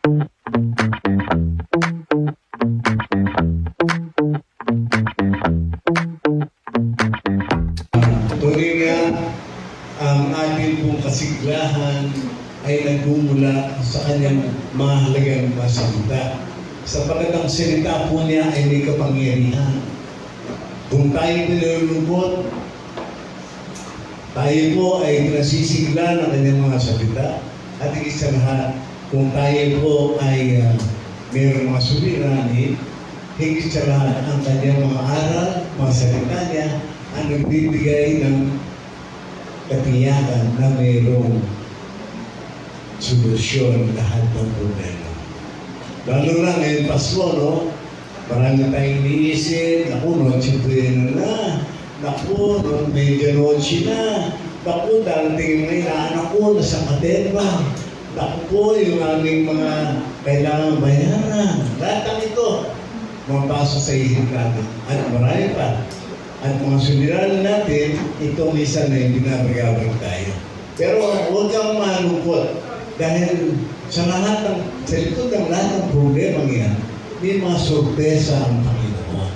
Tuloy nga, ang ating pong kasiglahan ay nagmumula sa kanyang mahalagang salita. Sapagat ang salita po niya ay may kapangyarihan. Kung tayo nilulubot, tayo po ay nasisigla ng kanyang mga salita. At higit sa lahat, kung tayo po ay mayroong mga suliranin, higit sa lahat ang kanyang mga aral, mga salita niya, ang nagbibigay ng katiyakan na mayroong solusyon lahat ng problema. Lalo na ngayon Pasko, no? Marami tayong iniisip, naku, Noche Buena na, naku, medyo Noche na, naku, darating mga inaanak ko, nasa katerba, naku po, yung aming mga kailangan bayaran. Lahat ng ito, mapasok sa isip natin. At marami pa. At mga suliranin natin, itong isa na yung binabagabag tayo. Pero huwag kang malungkot. Dahil sa lahat ng, sa likod ng lahat ng problema yan, may mga sorpresa ang Panginoon.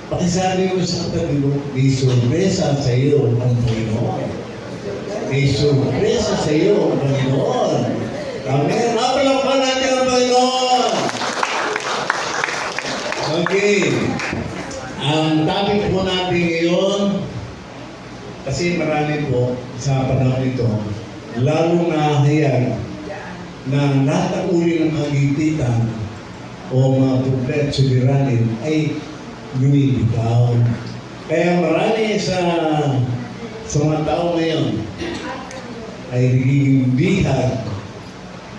Pakisabi mo sa katabi mo, may sorpresa sa iyo ang Panginoon. May sorpresa sa iyo ang Panginoon. Amen. Mapalakpan natin ang Panginoon. Okay. Ang topic po natin ngayon, kasi marami po sa panahon ito, lalong nahahayag na lahat ng uri ng kagipitan o mga problema suliranin ay lumilitaw. Kaya marami sa mga tao ngayon ay nagiging bihag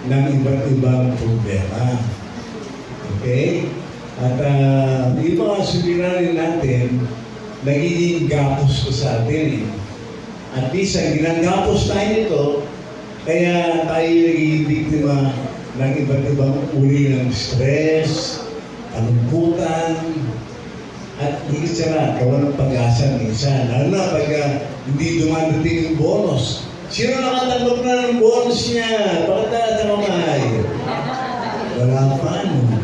ng iba't ibang problema. Okay? At yung mga suliranin natin, nagiging gapos ko sa atin. At least, ang ginagapos tayo nito, kaya tayo nagiging biktima ng iba't ibang uri ng stress, kalungkutan, at higit sa lahat, kawalan ng pag-asa minsan. Lalo na pag hindi dumadating yung bonus. Sino nakatanggap na ng bonus niya? Bakit na kamay? Wala pa, no?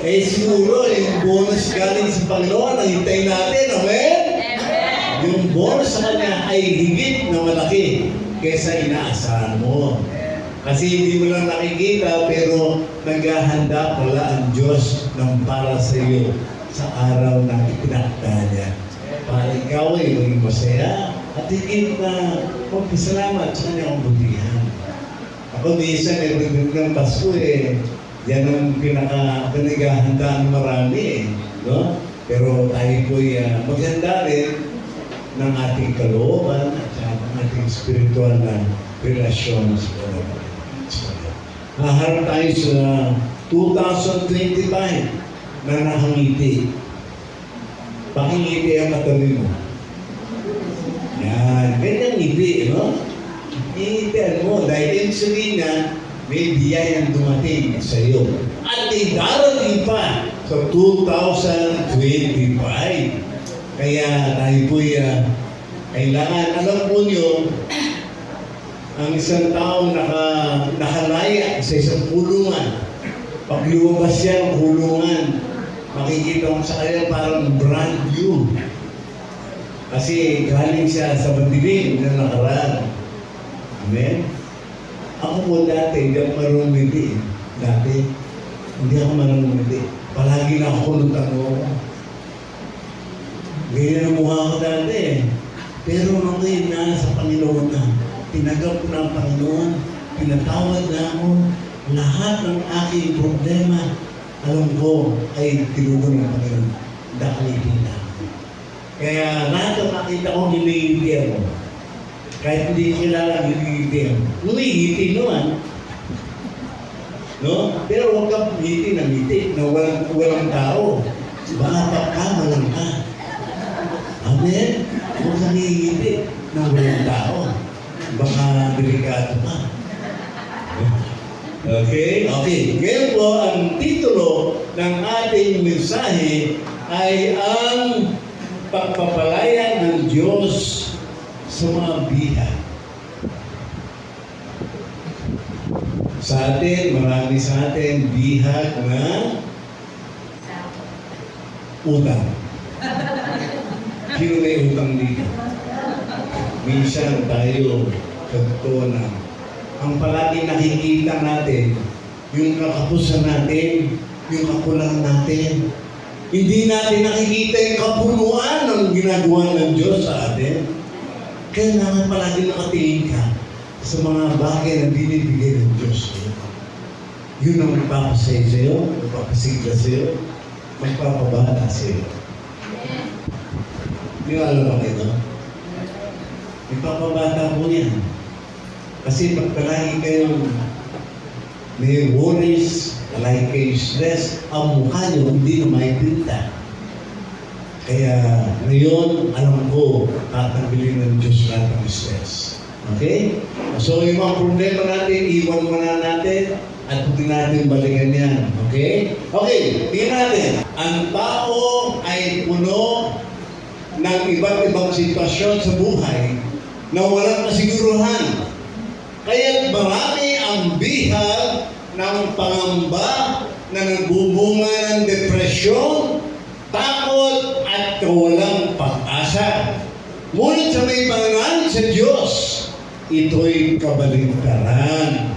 Siguro, yung bonus galing sa Panginoon, ang hintay natin, amen? Yung bonus sa kanya ay higit na malaki kaysa inaasahan mo. Kasi hindi mo lang nakikita, pero naghahanda pala ang Diyos ng para sa iyo sa araw na ipinakita niya. Para ikaw ay maging masaya at higit na magpasalamat sa kanyang kabutihan. Ako minsan, ng Pasko yan ang pinaghahandaan marami no? Pero tayo po'y maghanda rin ng ating kalooban at ng ating spiritual na relasyon sa Panginoon. Haharap tayo sa 2025 na nakangiti. Pakingiti ang katabi mo. Yan, ganyan ngiti, no? Ingitian mo dahil sabihin na may biyayang dumating sa iyo. At darating pa sa 2025. Kaya tayo po'y kailangan, alam po nyo, ang isang taong nakalaya sa isang kulungan. Pag lumabas siya ng kulungan, makikita mo sa kanya parang brand new. Kasi galing siya sa madilim na nakaraan. Amen? Ako po dati, hindi ako marunong ngiti. Dati, hindi ako marunong ngiti. Palagi na ako kulutang mo. Ganyan ang mukha ko dati. Pero ngayon na sa Panginoon na, tinagap ko na ang Panginoon, pinatawad na ako, lahat ng aking problema, alam ko ay tinugon ng Panginoon. Dakalitin na. Kaya lahat ng nakita ko, hinihindi ako. Kahit hindi kilala, hinihindi ako. Humihiti naman. No? Pero huwag kang ngiti na ngiti na walang tao. Baka pagkamalang ka. Amen? Huwag kang ngiti na walang tao. Baka delikado ka. Okay? Okay. Ngayon po, ang titulo ng ating mensahe ay ang pagpapalaya ng Diyos sa mga biha. Sa atin, marami sa atin, bihag na utang. Sino may utang dito? Minsan tayo, totoo na, ang palagi nakikita natin, yung kakapusan natin, yung kakulangan natin. Hindi natin nakikita yung kapunuan ng ginagawa ng Diyos sa atin. Kaya naman palagi nakatingin ka sa mga bagay na binibigay ng Diyos sa'yo. Yun ang magpapasay sa'yo, magpapasigla sa'yo, magpapabata sa'yo. Di ba alam ba ito? Magpapabata po yan. Kasi pag palagi kayong may worries, palagi kayo stress, ang mukha nyo hindi na maipinta. Kaya ngayon, alam ko, tatanggalin ng Diyos lahat ng stress. Okay? So yung mga problema natin, iwan muna natin at hindi natin balikan yan. Okay? Okay, tingnan natin. Ang tao ay puno ng iba't ibang sitwasyon sa buhay na walang kasiguruhan. Kaya marami ang bihag ng pangamba na nagbubunga ng depresyon, takot at kawalang pag-asa. Ngunit sa may pananalig sa Diyos, ito'y kabaligtaran.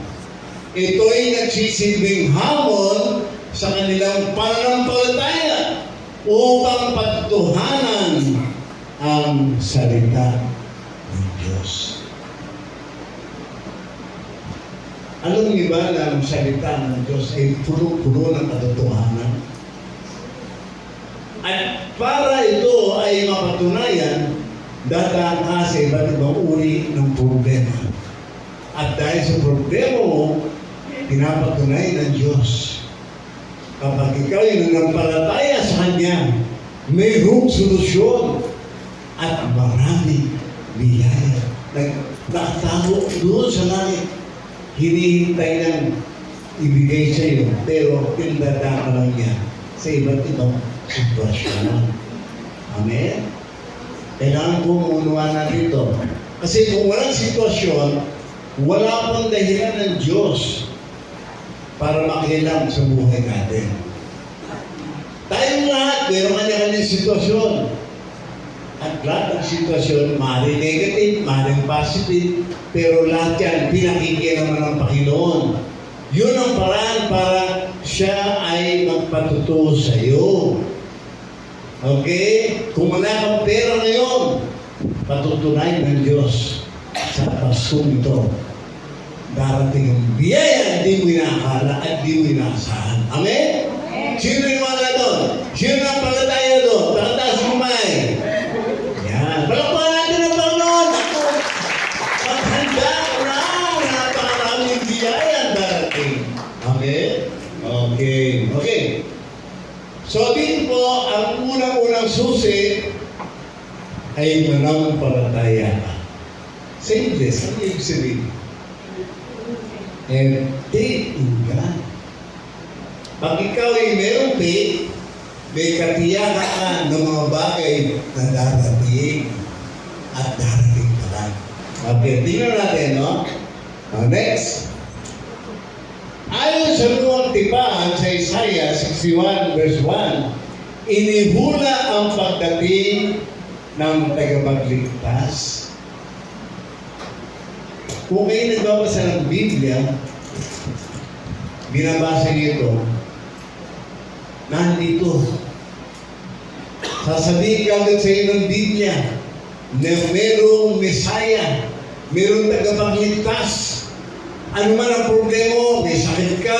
Ito'y nagsisilbing hamon sa kanilang pananampalataya upang patutuhanan ang salita ng Diyos. Alam niyo ba na ang salita ng Diyos ay puno-puno ng katotohanan? At para ito ay mapatunayan, dadaan ka sa iba't ibang uri ng problema. At dahil sa problema mo, pinapatunay ng Diyos. Kapag ikaw ay nanampalataya sa Kanya, mayroong solusyon at marami biyaya. Nakatago doon sa langit. Hinihintay ng ibigay sa iyo, pero pindadaan ka lang yan sa iba't ibang sitwasyon. Amen? Kailangan po maunawa natin ito. Kasi kung walang sitwasyon, wala pang dahilan ng Diyos para makialam sa buhay natin. Tayong lahat, mayroong kanya-kanyang sitwasyon. At lahat ng sitwasyon, maaaring negative, maaaring positive, pero lahat yan, pinakinggan naman ng Panginoon. Yun ang paraan para siya ay magpatuto sa iyo. Okay? Kung wala kang pera ngayon, patutunayan ng Diyos sa pasong ito. Darating ang biyaya, hindi mo inakala at hindi mo inaasahan. Amen? Sino yung mga doon? Sino ang palataya doon? Takas kumay. Yan. Palakpakan natin ang Panginoon. Maghanda ka na. Napakaraming biyaya ang darating. Amen? Okay. Okay. So dito po, ang unang-unang susi ay manampalataya ka. Sa English, ano yung sabihin? And faith in God. Pag ikaw ay mayroong faith, may katiyakan ka ng mga bagay na darating at darating pa lang. Okay, tingnan natin, no? Next. Ayon sa luwang tipan sa Isaiah 61 verse 1, inihula ang pagdating ng tagapagligtas. Kung kayo nagbabasa ng Biblia, binabasa niyo ito, nandito. Sasabihin ka agad sa iyo ng Biblia na merong Messiah, merong tagapagligtas. Ano man ang problema mo, may sakit ka,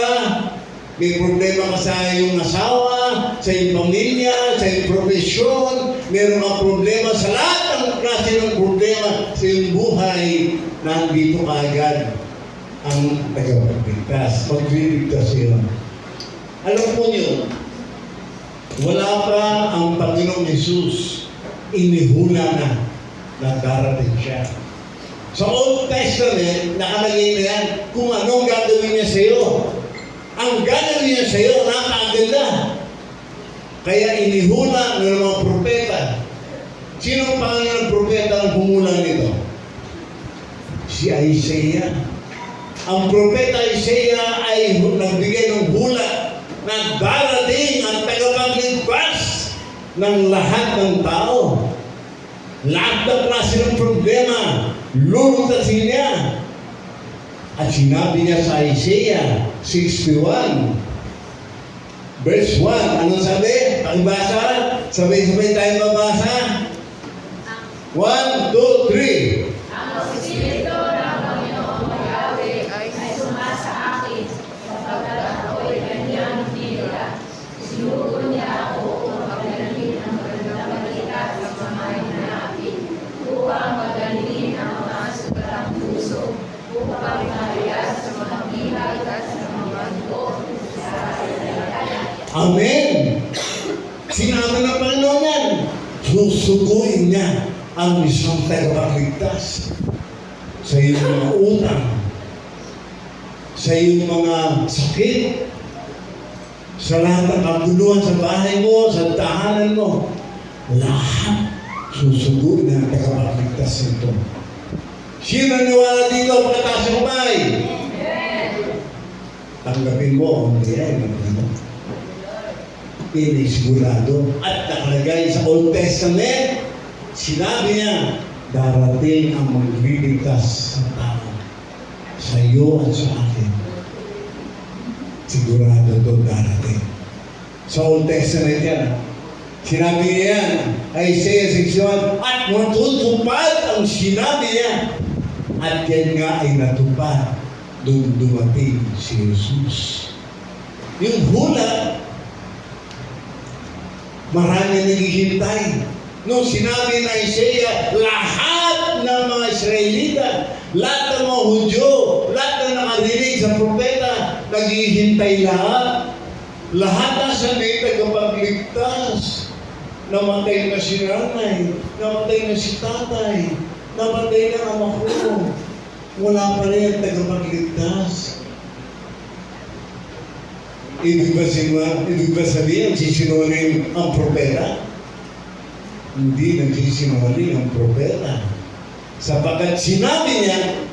may problema ka sa iyong asawa, sa iyong pamilya, sa iyong profesyon, meron kang problema sa lahat ng klase ng problema sa iyong buhay, nandito ka agad ang tagapagligtas. Magliligtas iyo. Alam po niyo, wala pa ang Panginoong Hesus, inihula na darating siya. Sa Old Testament, nakalagay na yan kung anong gagawin niya sa iyo. Ang gagawin niya sa iyo, napakaganda. Kaya inihula ng mga propeta. Sino ang pangalan ng propeta ang humula nito? Si Isaiah. Ang propeta Isaiah ay nagbigay ng hula na darating ang tagapagligtas ng lahat ng tao. Lahat ng klase ng problema, lulutasin niya. At sinabi niya sa Isaiah 61, verse 1, anong sabi? Pakibasa? Sabay-sabay tayo mabasa. 1, 2, 3. Ang Espiritu ng Panginoong Yahweh ay sumasa akin, sapagkat ako'y kanyang pinila. Sinugo niya ako upang magalingin ang magandang balita sa mga hinanapin, upang magalingin ang mga sugatang puso, upang mariyas sa mga bilag at sa mga dugo sa kailangan. Amen! Sinabi ng Panginoon yan, susuguin niya ang isang tagapagligtas sa iyong mga utang, sa iyong mga sakit, sa lahat ng kaguluhan sa bahay mo, sa tahanan mo. Lahat susuguin ng tagapagligtas nito. Sino naniwala dito pagkataas ng kamay? Tanggapin mo ang biyaya ng Panginoon. Sigurado. At nakalagay sa Old Testament, sinabi niya, darating ang magliligtas sa tao, sa iyo at sa akin. Sigurado ito darating. Sa Old Testament yan. Sinabi niya yan, Isaiah 61, at matutupad ang sinabi niya. At yan nga ay natupad doon dumating si Jesus. Yung hula, marami naghihintay. Nung sinabi na Isaiah, lahat ng mga Israelita, lahat ng mga Hudyo, lahat ng nakarinig sa propeta, naghihintay lahat. Lahat nasa may tagapagligtas. Namatay na si nanay, namatay na si tatay, namatay na ama ko. Wala pa rin ang tagapagligtas. Ibig ba sabihin, sisinungaling ang propeta? Hindi nagsisinungaling ang propeta. Sapagkat sinabi niya,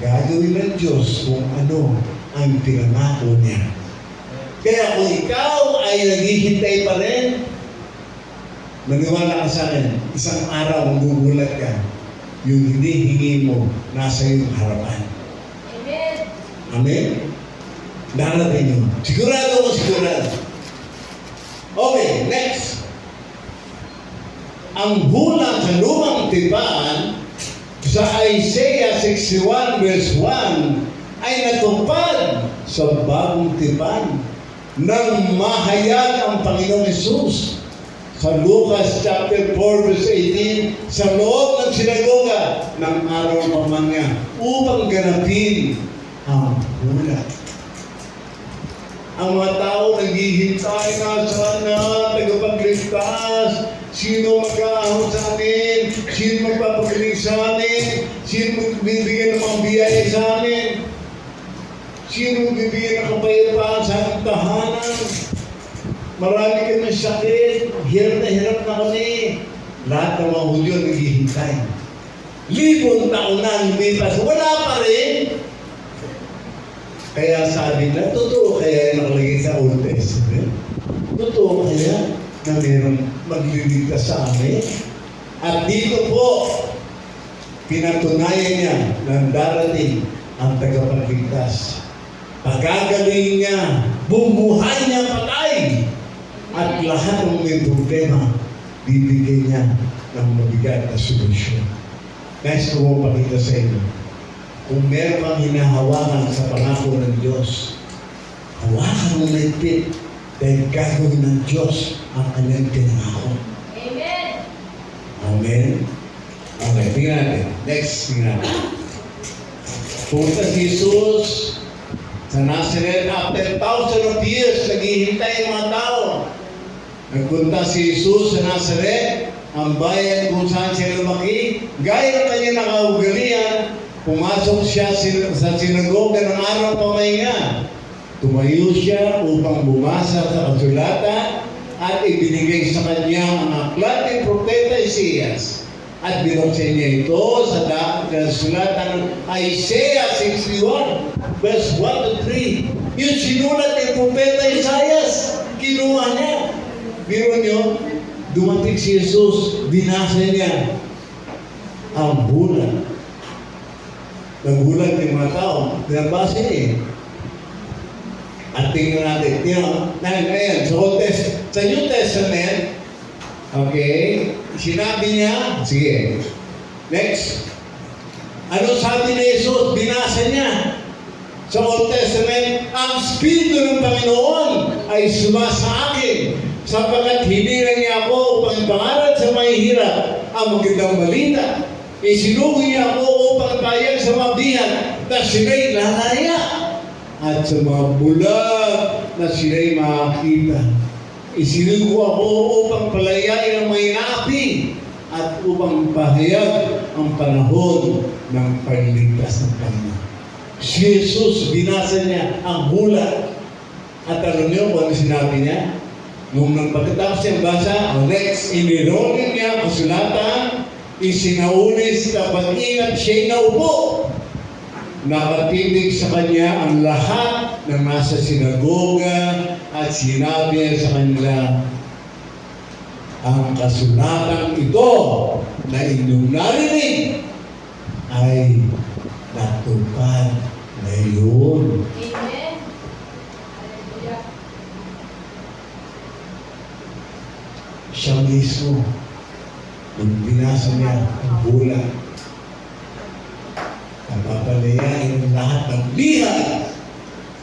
gagawin ng Diyos kung ano ang pinangako niya. Kaya kung ikaw ay naghihintay pa rin, maniwala ka sa akin, isang araw magugulat ka, yung hinihingi mo nasa iyong harapan. Amen. Amen? Darating yun. Sigurado mo, sigurado. Okay, next. Ang hula sa lumang tipan sa Isaiah 61 verse 1 ay natupad sa bagong tipan nang mahayag ang Panginoong Hesus sa Lucas chapter 4 verse 18 sa loob ng sinagoga ng araw paman niya upang ganapin ang hula. Ang mga tao naghihintay na sana tagapagligtas. Sino mag-aahon sa amin? Sino magpapagaling sa amin? Sino magbibigyan ng mga biyaya sa amin? Sino magbibigyan ng kapayapaan sa aming tahanan? Marami kami sakit. Hirap na kami. Lahat ng mga Hudyo naghihintay. Libong taon na lumipas. Wala pa rin. Kaya sabi na, totoo kaya nakalagay sa Old Testament? Totoo kaya na mayroong magliligtas sa amin? At dito po, pinatunayan niya na darating ang tagapagligtas. Pagagaling niya, bumuhay niya patay. At lahat ng may problema, bibigyan niya ng mabigat na solusyon. Nais ko mo pakita sa inyo. Kung meron kang hinahawakan sa pangako ng Diyos, hawakan mo mahigpit dahil gagawin ng Diyos ang kanyang pinangako. Amen. Amen? Okay, tingnan natin. Next, tingnan natin. Punta si Jesus sa Nazareth after thousands of years, naghihintay ang mga tao. Nagpunta si Jesus sa Nazareth, ang bayan kung saan siya lumaki, gaya ng kanyang nakaugalian. Pumasok siya sa sinagoga ng araw pamahinga. Tumayo siya upang bumasa sa kasulatan at ibinigay sa kanya ang aklat ni Propeta Isaias. At binuksan niya ito sa sulatan ng Isaiah 61, verse 1 to 3. Yung sinulat ni Propeta Isaias, kinuha niya. Biro niyo, dumating si Jesus, binasa niya ang bulan. Nagulat yung mga tao, binabasa niya eh. At tingnan natin, ngayon, sa New Testament, okay, sinabi niya, sige, next. Ano sabi ni Jesus? Binasa niya. Sa Old Testament, ang Espiritu ng Panginoon ay sumasa akin, sapagkat hiniran niya ako upang pangaral sa mahihirap ang magandang balita. Isinugo niya ako upang payag sa mabihan na sila'y lalaya at sa mga bulag na sila'y makakita. Isinugo ako upang palayain ang may naapi at upang pahayag ang panahon ng pagligtas ng Panginoon. Si Jesus, binasa niya ang bulat. At alam niyo kung ano sinabi niya? Nung pagkatapos niyang basa, next, inironin niya kasulatan, isinaulis na pag-ingat siya'y naupo. Nakatinig sa kanya ang lahat na nasa sinagoga at sinabi niya sa kanila, ang kasulatan ito na inyong narinig ay natupad ngayon. Amen. Hallelujah. Siya mismo, nung binasa niya ang bulan, napapalayain ang lahat ng liha,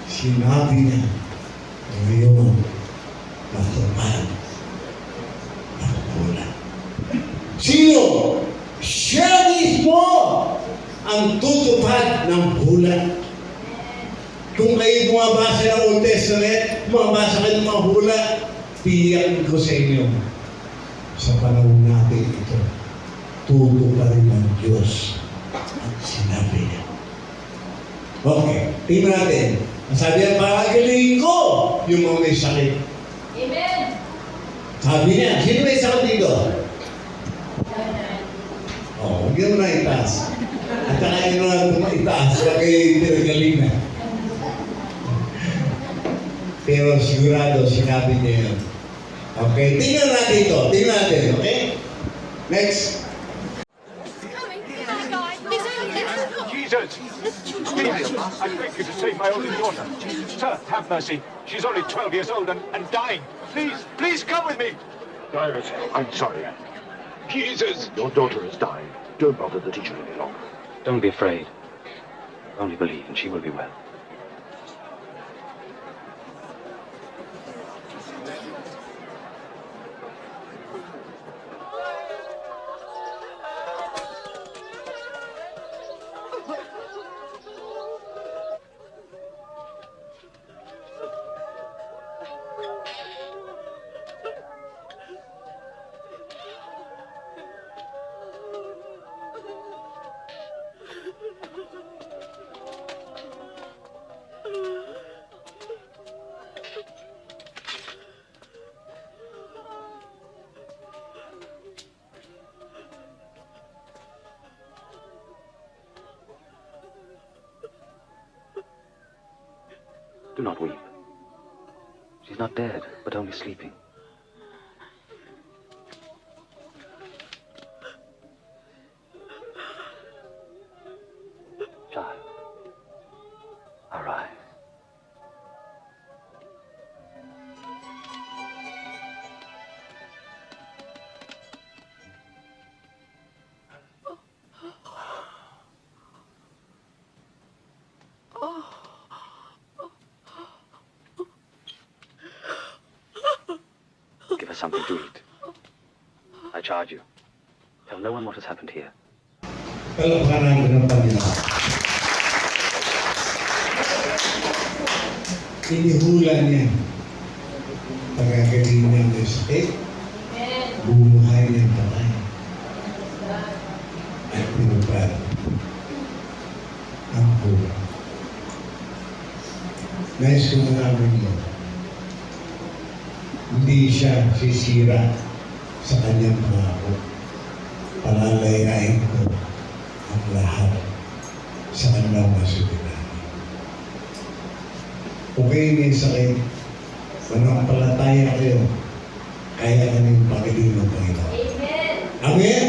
sinabi niya, ngayon, natupad ang bulan. Sino? Siya mismo ang tutupad ng bulan. Kung kayo bumabasa ng Old Testament, bumabasa kayo ng mga bulan, tiyak ko sa inyo, sa panahon natin ito, tutuparin ng Diyos ang sinabi niya. Okay, tingnan natin. Ang sabi niya, pagaling ko yung mga may sakit. Amen. Sabi niya, sino may sakit dito? Huwag yun na itaas. At saka yun na itaas, huwag kayo tinagaling na. Pero sigurado, sinabi niya yun. Okay, tingnan natin ito. Tingnan natin, okay? Next. Jesus! Stephen, I beg you to save my only daughter. Sir, have mercy. She's only 12 years old and dying. Please come with me. Cyrus, I'm sorry. Jesus! Your daughter has died. Don't bother the teacher any longer. Don't be afraid. Only believe and she will be well. Do not weep. She's not dead, but only sleeping. Child, arise. Give her something to eat. I charge you. Tell no one what has happened here. Kalakaran ng Panginoon. Inihula niya pagkagaling niya ng sakit, Amen. bumuhay niya ang patay. At pinupad ang buwan. Nais ko namin mo, hindi siya sisira sa kanyang pangako. palalayain ko ang lahat sa kanilang masulitan. Kung kayo may sakit, manampalataya kayo, kaya ka ng Panginoon ng Panginoon. Amen. Amen?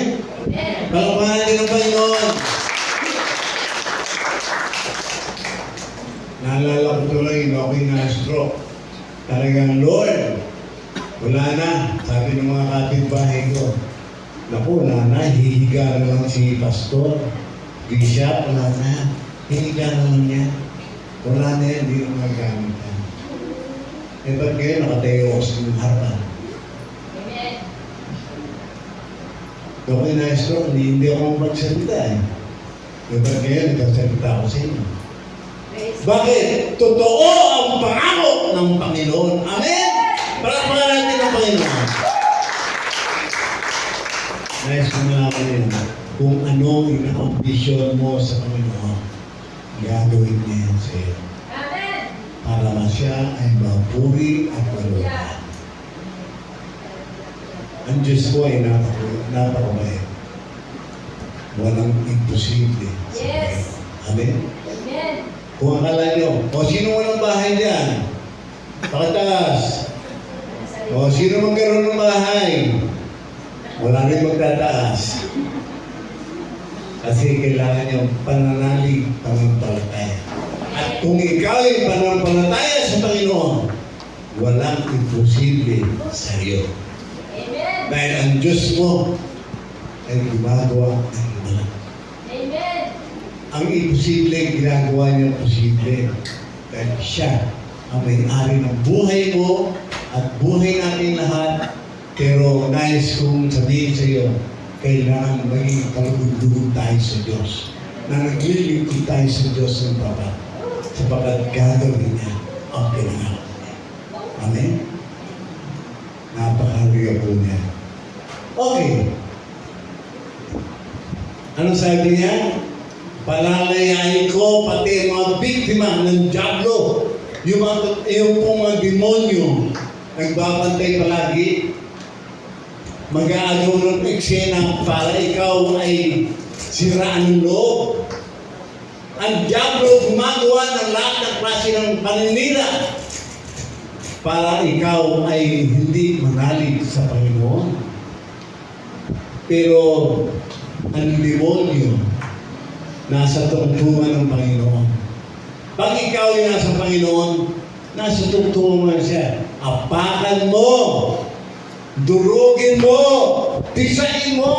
Amen. Palakpakan natin ang Panginoon. Naalala ko tuloy, ako'y na-stroke. Talagang, Lord, wala na. Sabi ng mga kapitbahay ko, naku, wala na, hihiga na lang si pastor. Bishop, wala na. Hihiga naman niya. Wala na yan, hindi na magagamit yan. Eh, ba't kayo nakatayo ako sa inyong harapan? Amen. Ako'y na-stroke, hindi ako magsalita eh. Eh, ba't kayo nagsasalita ako sa inyo? Praise Bakit? Totoo ang pangako ng Panginoon. Amen? Palakpakan natin ang Panginoon. Nais ko malaman yun. Kung ano ina-ambisyon mo sa Panginoon, gagawin niya yan sa iyo. Amen. Para siya ay mapuri at maluwa. Ang Diyos ko ay napakabait. Walang imposible. Yes. Amen? Amen. Kung akala nyo, o sino walang bahay dyan? Pakataas. O sino magkaroon ng bahay? Wala rin magtataas. Kasi kailangan nyo pananalig, pananampalataya. At kung ikaw ay pananampalataya sa Panginoon, walang imposible sa iyo. Amen. Dahil ang Diyos mo ay gumagawa ng iba. Amen. Ang imposible, ginagawa niya posible. Dahil siya ang may-ari ng buhay mo at buhay natin lahat. Pero nais kong sabihin sa iyo, kailangan maging kalugod-lugod tayo sa Diyos. Na naglilingkod tayo sa Diyos ng Papa. Sapagkat gagawin niya ang pinangako niya. Amen? Napakahalaga po niya. Okay. Ano sabi niya? Palalayain ko pati ang mga biktima ng Diablo. Yung pong mga demonyo nagbabantay palagi. Mag-aagaw ng eksena para ikaw ay siraan ng loob. Ang Diablo gumagawa ng lahat ng klase ng paninira para ikaw ay hindi manalig sa Panginoon. Pero ang demonyo nasa tungtungan ng Panginoon. Pag ikaw ay nasa Panginoon, nasa tungtungan siya. Apakan mo, durugin mo, tisain mo,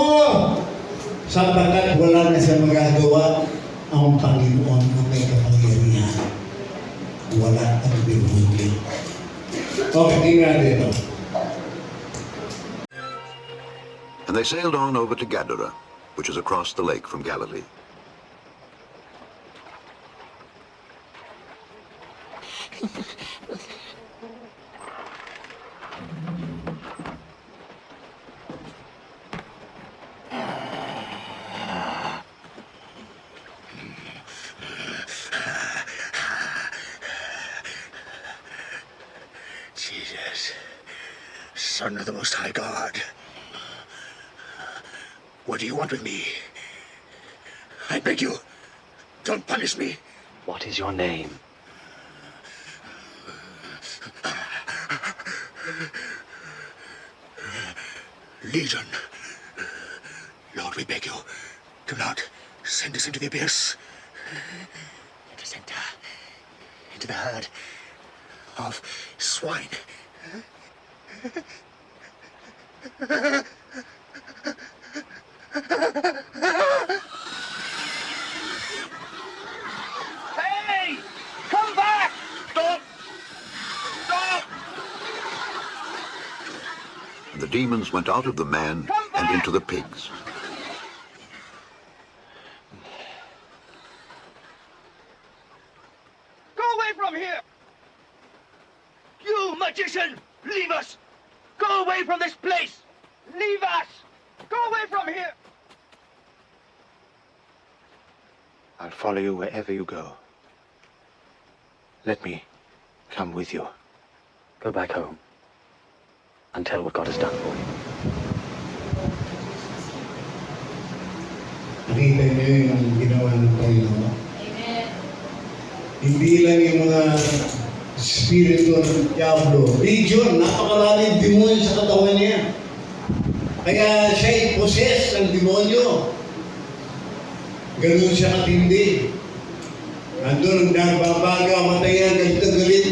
sapagkat wala na siya magagawa ang Panginoon na may kapangyarihan. Wala ang demonyo. Okay, tingnan dito. And they sailed on over to Gadara, which is across the lake from Galilee. Jesus, Son of the Most High God. What do you want with me? I beg you, don't punish me. What is your name? Legion. Lord, we beg you, do not send us into the abyss. Let us enter into the herd of swine. Hey! Come back! Stop! Stop! And the demons went out of the man and into the pigs. Go away from here! You magician! Leave us! Go away from this place! Leave us! Go away from here! I'll follow you wherever you go. Let me come with you. Go back home and tell what God has done for you. Nakita niyo yung ginawa ng Panginoon. Amen. Hindi lang yung mga spirito ng Diablo. Legion, napakaraming demonyo sa katawan niya. Kaya siya'y possess ng demonyo. Ganun siya katindi. Nandun ang nagbabaga, matayan, galit na galit.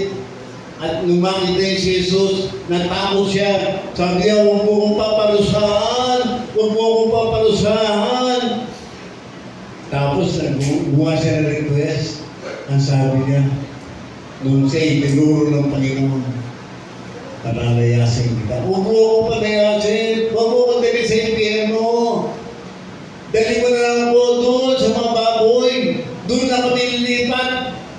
At nung makita niya si Jesus, natakot siya. Sabi niya, huwag mo kong papalusahan. Huwag mo kong papalusahan. Tapos, gumawa siya ng request. Ang sabi niya, nung siya'y tinuro ng Panginoon, palalayasin kita. Huwag mo akong palayasin. Huwag mo akong dali sa impyerno. Dali mo na lang po doon sa mga baboy. Doon na kami lilipat.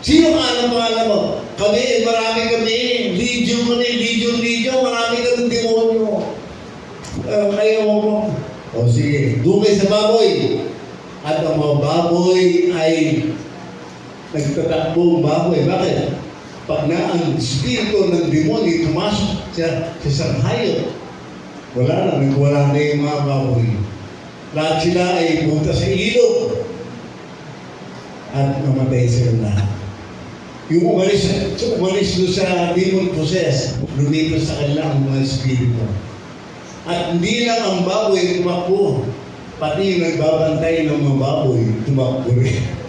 Sino ka ang pangalan mo? Kami, marami kami. Legion kami, legion. Marami kami demonyo. Kaya mo. O sige, doon kayo sa baboy. At ang mga baboy ay nagtatakbong baboy. Bakit? Pag na ang spirito ng demonyo tumasok sa isang hayop, wala na yung mga baboy. Lahat sila ay punta sa ilog at namatay sila lahat. Yung umalis doon sa demon possess, lumipas sa kanila ang mga spirito. At hindi lang ang baboy tumakbo, pati yung nagbabantay ng mga baboy tumakbo rin.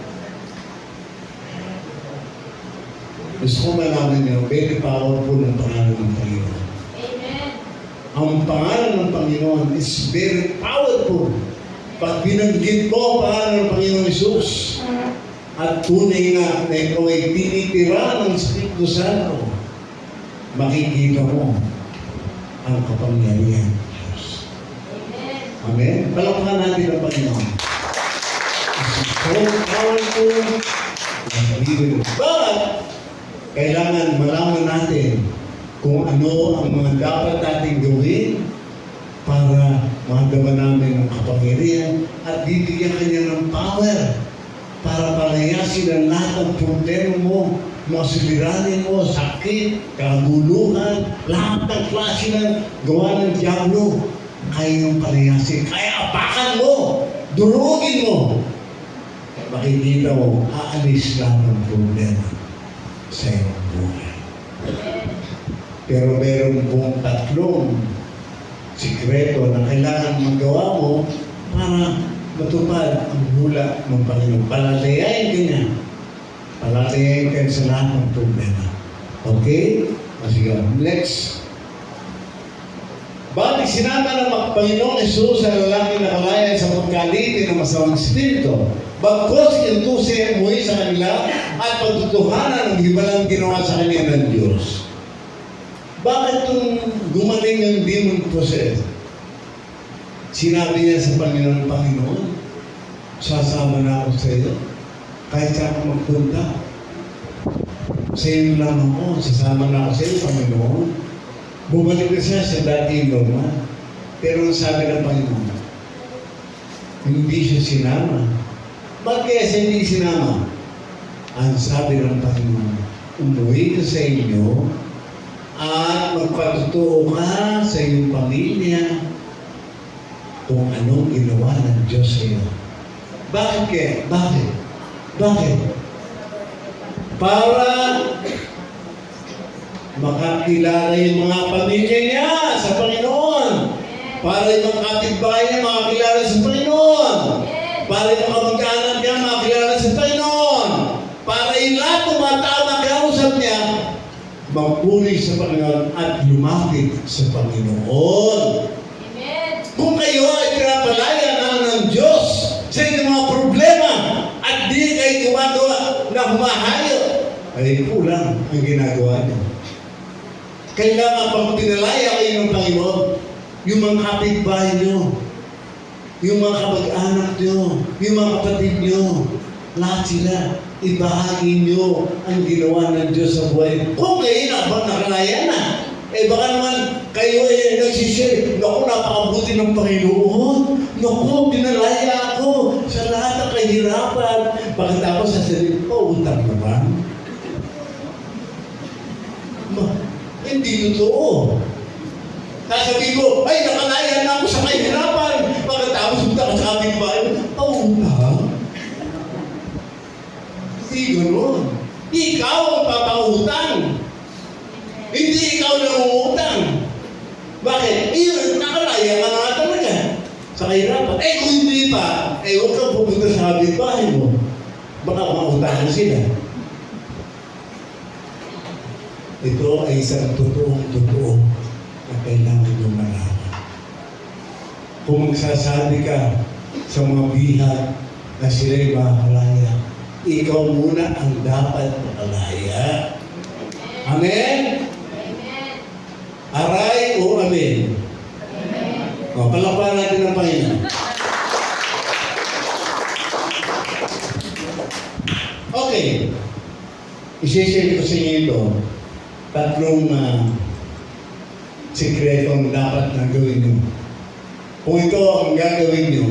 Gusto ko malaman niyo, very powerful ang pangalan ng Panginoon. Amen. Ang pangalan ng Panginoon is very powerful. Pag binanggit ko ang pangalan ng Panginoon Jesus, at tunay nga na ikaw ay tinitira ng Espiritu Santo, makikita mo ang kapangyarihan ng Diyos. Amen. Amen? Palakpakan natin ang Panginoon. So powerful. But, kailangan malaman natin kung ano ang mga dapat nating gawin para mahamdaman namin ang kapangyarihan at bibigyan kanya ng power para palayasin ang lahat ng problema mo, mga suliranin mo, sakit, kaguluhan, lahat ng klase ng gawa ng Diablo. Kaya yung palayasin, kaya apakan mo, durugin mo. Makikita mo, aalis lang ang problema sa iyong buhay. Pero meron pong tatlong sikreto na kailangan magawa mo para matupad ang hula ng Panginoon. Palalayain ka niya. Palalayain ka sa lahat ng problema. Okay? Sige, next. Bakit sinama ng Panginoong Jesus sa lalaki na kalaya sa pagkaliti ng masamang espiritu? Bagkos intusin mo sa kanila at pagtutuhanan ng hibalang ginawa sa kanya ng Diyos. Bakit itong gumaling ng demon possessed? Sinabi niya sa Panginoon, sasama na ako sa iyo. Kahit saan ako magpunta. Sa iyo lang ako, sasama na ako sa iyo, Panginoon. Bumalik na siya sa dating normal. Pero sabi ng Panginoon, hindi siya sinama. Bakit kaya siya hindi sinama? Ang sabi ng Panginoon, umuwi ka sa inyo at magpatutuo ka sa iyong pamilya kung anong ginawa ng Diyos sa iyo. Bakit kaya? Bakit? Bakit? Para makakilala yung mga pamilya niya sa Panginoon. Para yung mga kapitbahay niya makakilala sa Panginoon. Para yung mga kamag-anak niya makakilala sa Panginoon. Para yung lahat ng mga tao na kausap niya magpuri sa Panginoon at lumapit sa Panginoon. Amen. Kung kayo ay pinapalaya ng Diyos sa inyong mga problema at di kayo gumagawa na humahayo, ay kulang ang ginagawa niyo. Kailangan pag pinalaya kayo ng Panginoon, yung mga kapitbahay niyo, yung mga kamag-anak niyo, yung mga kapatid niyo, lahat sila, ibahagi niyo ang ginawa ng Diyos sa buhay. Kung kayo nakalaya na, baka naman kayo ay nagsishare, naku, napakabuti ng Panginoon, naku, pinalaya ako sa lahat ng kahirapan. Pagkatapos sasabihin ko, utang naman. Hindi totoo. Sasabihin ko, ay, nakalayan na ako sa kahirapan. Pagkatapos punta ka sa aming bahay. Oo na. Hindi gano'n. Ikaw ang papautang. Hindi ikaw nangungutang. Bakit? Eh, nakalaya ka na talaga sa kahirapan. Eh, kung hindi pa, huwag kang pupunta sa aming bahay mo. Baka mautang sila. Ito ay isang totoong na kailangan yung malaman. Kung magsasabi ka sa mga bihag na sila'y makakalaya, ikaw muna ang dapat makalaya. Amen? Aray o amen? O, palakpakan natin ang Panginoon. Okay. Isishare ko sa inyo ito. Tatlong sikretong dapat na gawin nyo. Kung ito ang gagawin nyo,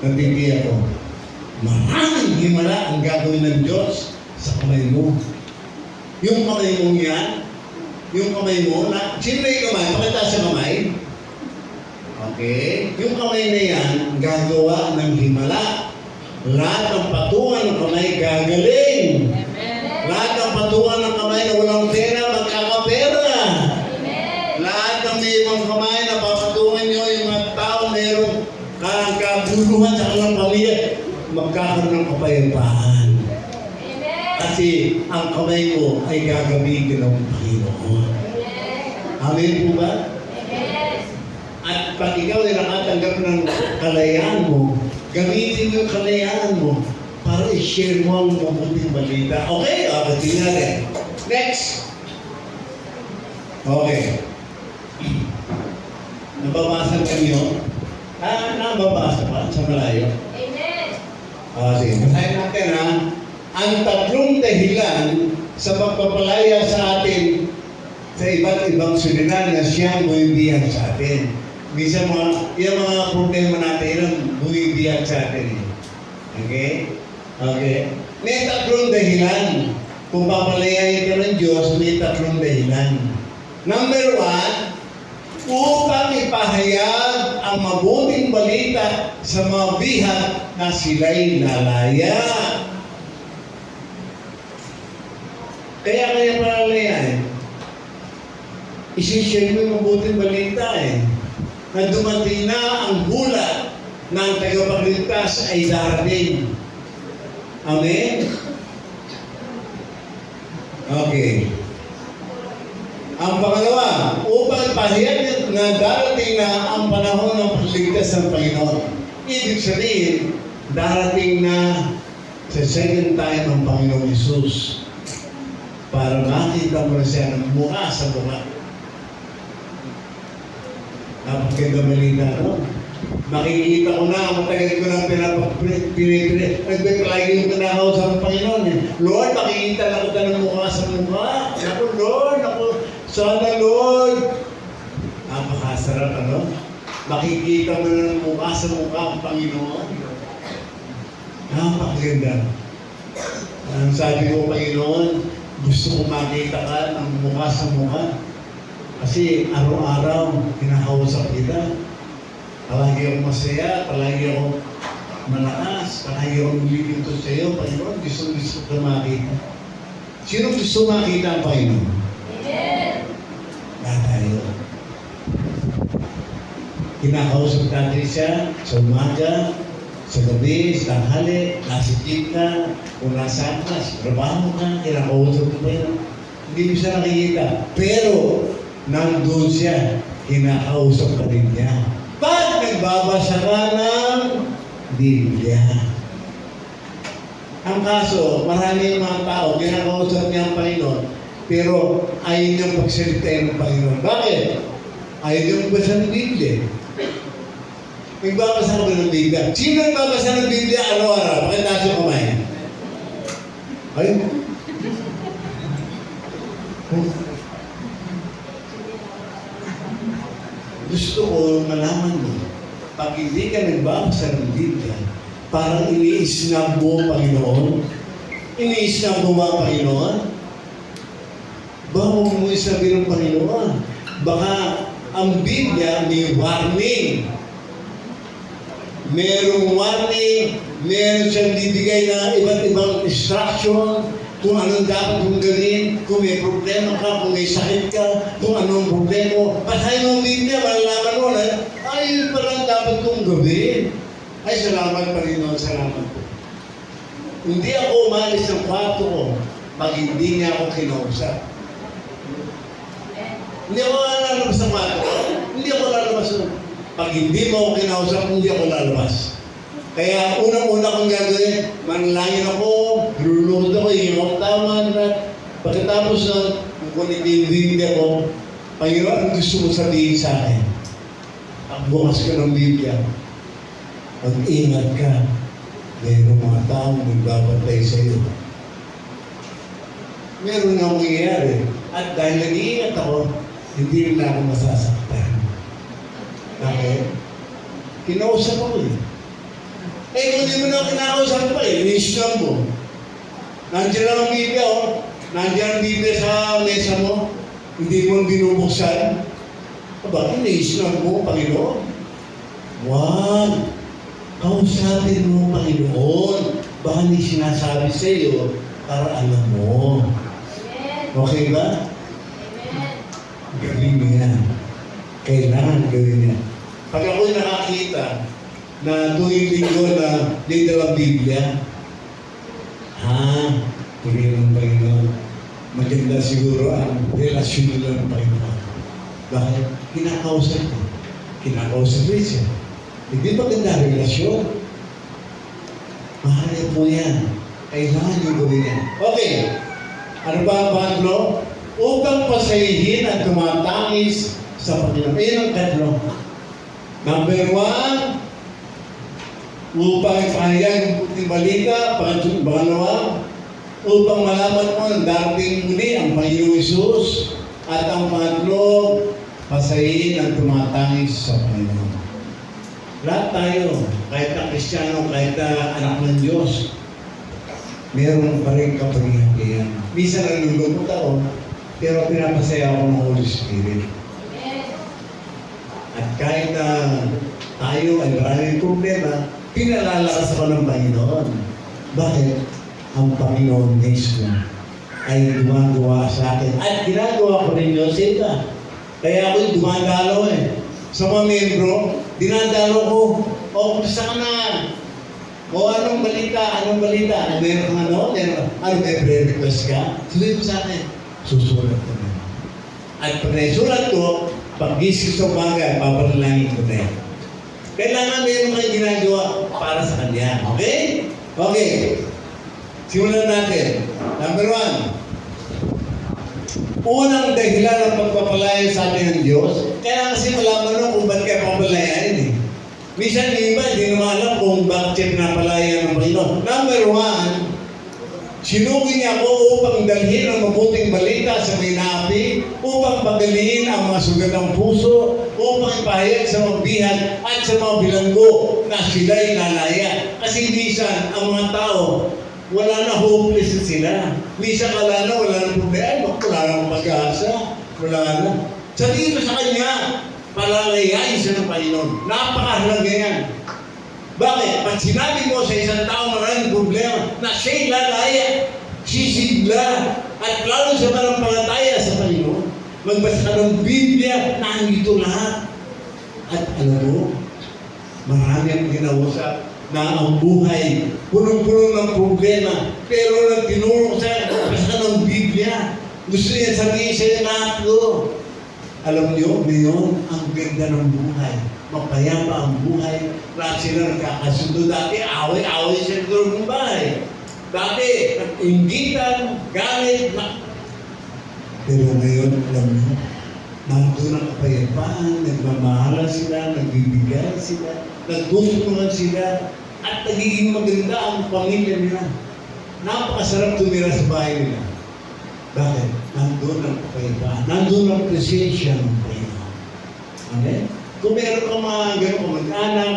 nabibigyan ko, maraming himala ang gagawin ng Diyos sa kamay mo. Yung kamay mo yan, yung kamay mo na, sino yung kamay? Pakita sa kamay. Okay? Yung kamay na yan, gagawa ng himala. Lahat ng patungan ng kamay gagaling. Lahat ng patungan ng kamay na walang pera, magkakapera. Lahat ng may ibang kamay na papatungan nyo, yung mga tao mayroong kaguluhan sa kanilang pamilya, magkakaroon ng kapayapaan. Kasi ang kamay mo ay gagamitin ng Panginoon. Amen po ba? At pag ikaw ay nakatanggap ng kalayaan mo, gamitin mo yung kalayaan mo para i-share mo ang mabuting balita. Okay? Tingnan natin. Next. Okay. Nababasa kanyo? Nababasa pa sa malayo? Amen. Sige. Basahin natin ha. Ang tatlong dahilan sa pagpapalaya sa atin sa iba't ibang suliran na siyang bumibiyak sa atin. Minsan yung mga problema natin, yung bumibiyak sa atin. Okay? Okay? May tatlong dahilan. Kung papalayain ka ng Diyos, may tatlong dahilan. Number 1, upang ipahayag ang mabuting balita sa mga bihag na sila'y lalaya. Kaya palalayain. Isishare mo yung mabuting balita na dumating na ang hula ng tagapagligtas ay darating. Amen? Okay. Ang pangalawa, upang ipahayag na darating na ang panahon ng pagligtas ng Panginoon. Ibig sabihin, darating na sa second time ang Panginoon Hesus para makita mo na siya ng mukha sa mukha. Napaganda balita, no? Makikita ko na, matagal ko na nagpapalagi yung tinakaw sa Panginoon. Lord, makikita na kita ng mukha sa mukha. Ako, Lord, sana, Lord. Napakasarap, ano? Makikita mo na ng mukha sa mukha ang Panginoon. Napakaganda. Ang sabi ko, Panginoon, gusto ko makita ka ng mukha sa mukha. Kasi araw-araw, kinakausap kita. Palagi ako masaya, palagi ako malakas, palagi ako lumilito sa iyo, Panginoon. Gusto ko makita. Sino gusto makita ang Panginoon? Amen. Lahat tayo. Kinakausap natin siya sa umaga, sa gabi, sa tanghali, nasa jeep ka, kung nasaan ka, sa trabaho ka, kinakausap ko pa yun. Hindi mo siya nakikita. Pero, nandun siya, kinakausap ka rin niya. Pag nagbabasa ka ng Biblia. Ang kaso, maraming mga tao, kinakausap niya ang Panginoon, pero ayaw niyang pagsalitain ng Panginoon. Bakit? Ayaw niyang magbasa ng Biblia. Nagbabasa ka ba ng Biblia? Sino nagbabasa ng Biblia araw-araw? Pakitaas yung kamay. Ay? Gusto ko malaman mo, pag hindi ka nagbabasa ng Biblia, parang iniisnab mo, Panginoon. Iniisnab mo ba, Panginoon? Baka huwag mo isabi ng Panginoon. Baka ang Biblia may warning. Merong warning, meron siyang bibigay na iba't ibang instruction kung anong dapat mong gawin, kung may problema ka, kung may sakit ka, kung anong problema. Basahin mo ang Biblia, malalaman mo na, ay, parang dapat kong gawin. Ay, salamat Panginoon, salamat po. Hindi ako umalis ng kwarto ko pag hindi niya ako kinausap. Hindi ako lalabas ng kwarto ko. Hindi ako lalabas. Pag hindi mo ako kinausap, hindi ako lalabas. Kaya unang-una kong gagawin, manalangin ako, lulunod ako, iingok tama na. Pagkatapos na, kung hindi ako, Panginoon, ang gusto mo sabihin sa akin? Pagbukas ka ng Biblia, mag-ingat ka. Mayroong mga taong nagbabantay sa iyo. Meron nga mangyayari. At dahil nag-iingat ako, hindi rin ako masasaktan. Bakit? Kinausap ako eh. Eh, kung hindi mo na kinakausap pa eh, inisyon mo. Nandiyan lang ang Biblia, oh. Nandiyan ang Biblia sa mesa mo. Hindi mo binubuksan. Aba, inisyon mo, Panginoon. Wag. Kausapin mo, Panginoon. Baka hindi sinasabi sa iyo para alam mo. Okay ba? Galing mo yan. Kailangan gawin yan. Pag ako'y nakakita na tuwing linggo na may dalang Biblia, tuloy ng Panginoon. Maganda siguro ang relasyon nila ng Panginoon. Bakit? Kinakausap ko. Kinakausap rin siya. Hindi maganda ang relasyon. Mahal po yan. Kailangan yung gawin yan. Okay. Ano ba ang pangatlo? Upang pasahihin at tumatangis sa Panginoon. Ayun ang tatlo. Number 1, upang ipahayag ang puting balita. Pangalawa, upang malaman mo ang dating muli ang Panginoong Isus. At ang pangatlo, pasahihin at tumatangis sa Panginoon. Lahat tayo, kahit na Kristiyano, kahit na anak ng Diyos, meron pa rin kapaghihatian. Minsan nalulungkot ako, pero pinapasaya ako ng Holy Spirit. At kahit na tayo ay maraming problema, pinalalakas ako ng Panginoon. Bakit? Ang Panginoon mismo ay gumagawa sa akin. At ginagawa ko rin yun sa iba. Kaya ako'y dumadalo eh. Sa mga membro, dinadalo ko, o kumusta ka na? O anong balita? Anong balita? Meron kang ano? Ano may prayer request ka? Sulit mo sa akin. Susulat ko na. At pag naisulat ko, pag-gising sa umaga, papalalangin ko na yan. Kailangan meron kang ginagawa para sa kanya. Okay? Okay. Simulan natin. Number 1. Unang dahilan ng pagpapalaya sa atin ng Diyos, kaya kasi malaman mo kung ba't kaya papalayain eh. Minsan yung iba, hindi naman alam kung bakit pinapalaya ng Panginoon. Number 1, sinugi niya ako upang dalhin ang mabuting balita sa may napi, upang pagaliin ang mga sugat ng puso, upang ipahayag sa mga bihan at sa mga bilanggo na sila'y lalaya. Kasi minsan, ang mga tao, wala na, hopeless na sila. Minsan wala na problema. Wala na pag-asa. Wala na. Sabihin mo sa kanya, palalayain siya ng Panginoon. Napakahalaga yan. Bakit? Pag sinabi mo sa isang tao maraming problema, na siya'y lalaya, sisigla, at lalo sa manampalataya sa Panginoon. Magbasa ka ng Biblia, nandito lahat. At alam mo, marami ang ginausap na ang buhay, punong-puno ng problema, pero nang tinuro sa basta ng Biblia, gusto niya sabihin sa'yo lahat ko. Alam niyo, ngayon, ang ganda ng buhay. Mapayapa ang buhay. Lahat sila nagkakasundo. Dati, away-away sa loob ng bahay. Dati, inggitan, galit. Pero ngayon, alam niyo, nandun ang kapayapaan, nagmamahalan sila, nagbibigay sila, nagtutulungan sila, at nagiging maganda ang pamilya nila. Napakasarap tumira sa bahay nila. Bakit? Nandun ang kapayapaan, nandun ang presensya ng Panginoon. Amen? Kung meron ka mga gano'ng kamag-anak,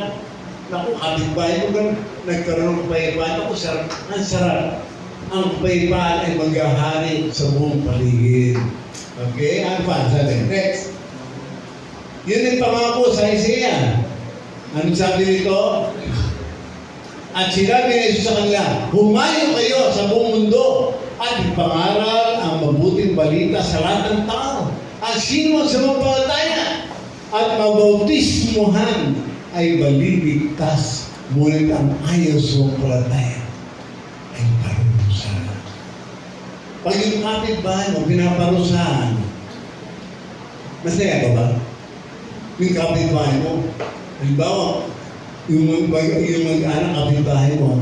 naku, kapit-bahay mo gano'n, nagkaroon ng kapayapaan, naku, sarap, ang sarap. Ang kapayapaan ay maghahari sa buong paligid. Okay, ang pansa din. Next. Yun yung pangako sa Isaiah. Anong sabi nito? At sinabi ni Jesus sa kanila, humayo kayo sa buong mundo at ipangaral ang mabuting balita sa lahat ng tao. At sino ang sumampalataya at mabautismuhan ay maliligtas. Ngunit ang ayaw sumampalataya ay parusahan. Pag yung kapitbahay mo, pinaparusahan, masaya ka ba? Yung kapitbahay mo, halimbawa, yung mag-anak kapitbahay mo,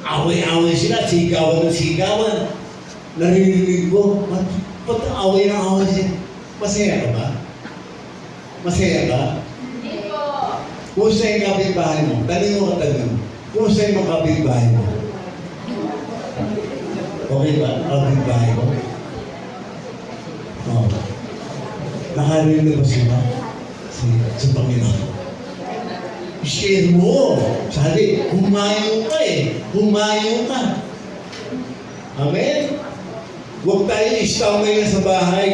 away-away sila, sigawan ng sigawan. Narinig ko, ba't away ng away sila? Masaya ka ba? Masaya ka? Hindi po. Kumusta yung kapitbahay mo? Tanong mo katanong. Kumusta yung mga kapitbahay mo? Okay ba? Kapitbahay mo? Oo. Nakarinig ba sila? Sa Panginoon. Share mo. Sabi, humayo ka eh. Humayo ka. Amen? Huwag tayo istamay na sa bahay.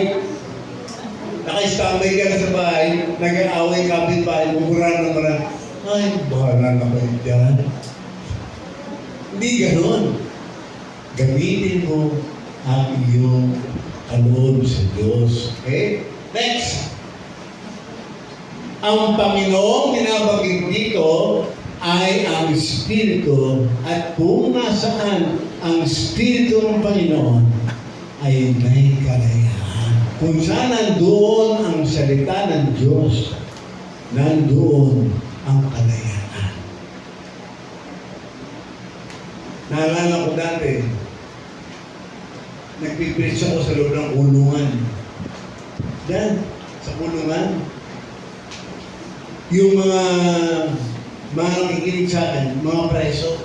Naka-istamay ka na sa bahay, nag-aaway kapitbahay, mumura naman. Ay, bahala na kayo dyan. Hindi ganon. Gamitin mo ang iyong kaloob sa Diyos. Okay? Next. Ang Panginoong binabanggit dito ay ang Espiritu at kung nasaan ang Espiritu ng Panginoon ay may kalayaan. Kung saan nandoon ang salita ng Diyos, nandoon ang kalayaan. Naalala ko dati, nagpipreach ako sa loob ng kulungan. Diyan, sa kulungan, yung mga nakikinig sa akin, mga preso,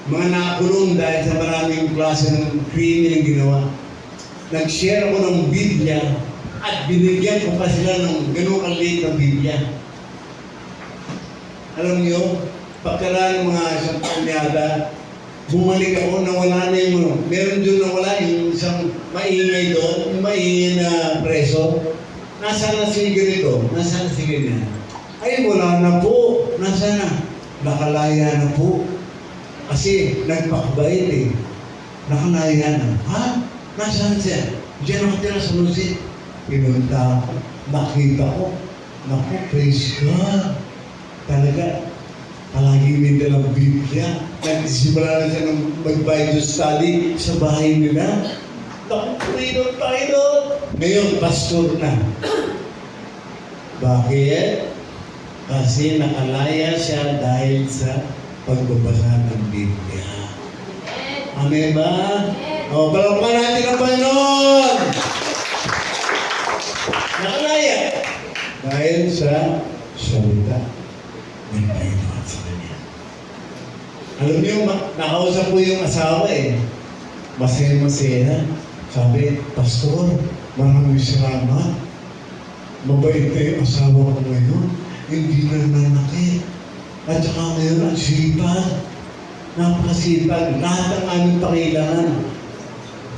mga nakakulong dahil sa maraming klase ng krimen ang ginawa. Nag-share ako ng Biblia at binigyan ko pa sila ng ganun kaliit ng Biblia. Alam niyo, pagkaraan ng mga isang kanyada, bumalik ako, nawala na yung meron doon nawala yung isang maingay doon, yung maingay na preso. Nasaan na si ganito? Nasaan na si ganyan? Ay, wala na po. Nasaan na? Nakalaya na po. Kasi nagpakbait eh. Nakalaya na. Ha? Nasaan siya? Diyan nakatira sa lusit. Pinunta ako. Nakita ko. Naku, praise God. Talaga, palagi may dalang Biblia. Nagsimula na siya ng mag-Bible study sa bahay nila. Naku, pray doon. Ngayon, pastor na. Bakit? Kasi nakalaya siya dahil sa pagbabasa ng Biblia. Amen ba? O, palakpan natin ang Panginoon! Nakalaya dahil sa salita ng Panginoon sa kanya. Alam niyo, nakausap ko yung asawa eh. Masaya-masaya. Sabi, Pastor, maraming salamat. Mabait na yung asawa ko ngayon. Hindi na nanakit. At saka ngayon ang sipag. Napakasipag. Lahat ng aming pakailangan.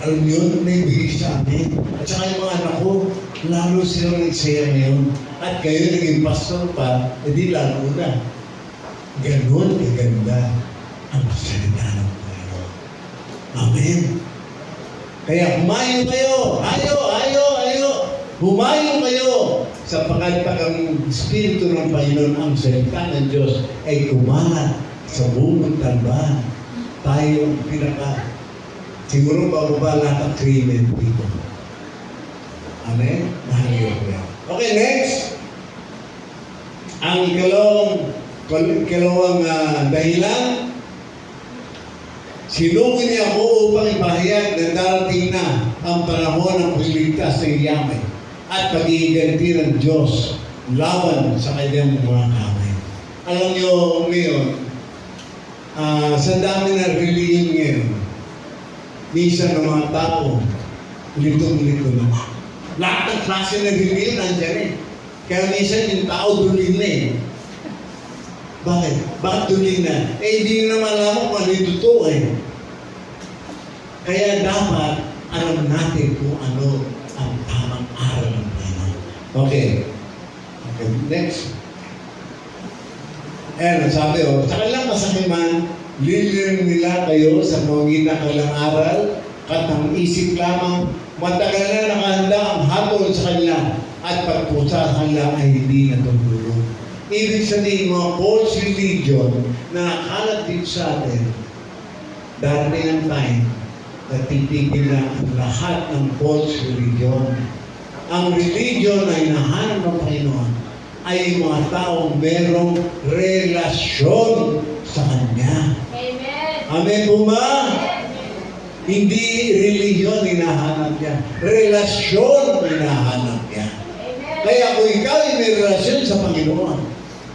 Alam niyo, naibigay sa amin. At saka yung mga anak ko, lalo silang nagsaya ngayon. At kayo naging pastor pa, edi lalo na. Ganon kaganda ang salita ng Panginoon. Amen. Kaya humayo kayo. Ayo. Humayo kayo. Sapagkat ang Espiritu ng Panginoon, ang salita ng Diyos ay kumalat sa buong talbahan. Tayo ang siguro bababa lahat ang krimen dito. Amen? Hallelujah. Okay, next. Ang ikalawang dahilan, sinugin niya ako upang ipahayag na darating na ang panahon ng pagliligtas ng yaman at pag-iiganti ng Diyos laban sa kanyang mga kamay. Alam niyo ngayon, sa dami ng religion ngayon, minsan ng mga tao, litong-lito na. Lahat ng klase ng religion nandiyan eh. Kaya minsan yung tao duling na eh. Bakit? Bakit duling na? Hindi naman alam kung ano yung totoo eh. Kaya dapat alam natin kung ano ang tamang aral ng Panginoon. Okay. Okay, next. Ayan, sabi sa kanilang kasakiman, lilirin nila kayo sa pamagitan ng kanilang aral, katang isip lamang, matagal na nakahanda ang hatol sa kanila, at pagpusa sa kanila ay hindi natutulog. Ibig sabihin, mga false religion na nakalat dito sa atin, darating ang time na titigil na ang lahat ng false religion. Ang religion na hinahanap ng Panginoon ay mga taong merong relasyon sa Kanya. Amen. Amen po ba? Hindi religion hinahanap niya. Relasyon hinahanap niya. Amen. Kaya kung ikaw ay may relasyon sa Panginoon,